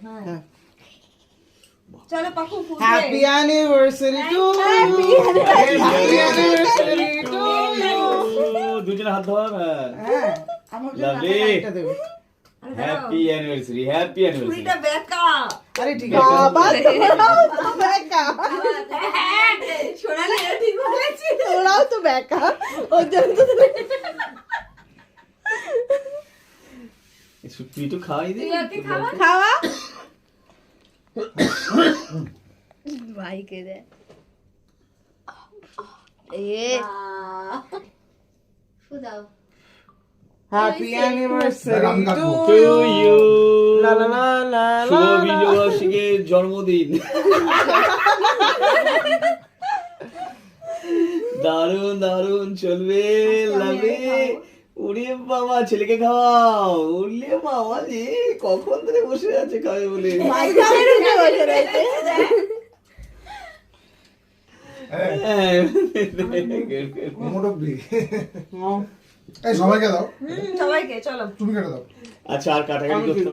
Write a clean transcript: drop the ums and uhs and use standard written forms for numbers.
হ্যাঁ চলো পাখু ফুল happy anniversary to happy anniversary to দুজন হাত ধর। হ্যাঁ আমার জন্য Lovely. একটা দেবে হ্যাপি অ্যানিভার্সারি, হ্যাপি অ্যানিভার্সারি। ছুরিটা বেকা আরে ঠিক আছে বাবা তো বেকা সোনালি এটা ঠিক বলেছি ওরাও তো বেকা ওর জন্য তো তুই তো খাওয়াই দে। তুই আজকে খাওয়া খাওয়া ভাইকে দে এ ফুদাও happy anniversary to To you. লা লা লা লা শুভ বিজয়বার্ষিকীর জন্মদিন। দারুন দারুন চলবে লাভে। উড়ে বাবা ছেলেকে খাওয়াও। উড়লে বাবা রে কখন ধরে বসে আছে খাবে বলে। মোটামুটি এই সবাইকে দাও সবাইকে চলো তুমি কেটে দাও আচ্ছা আর কাটাকাটি করতে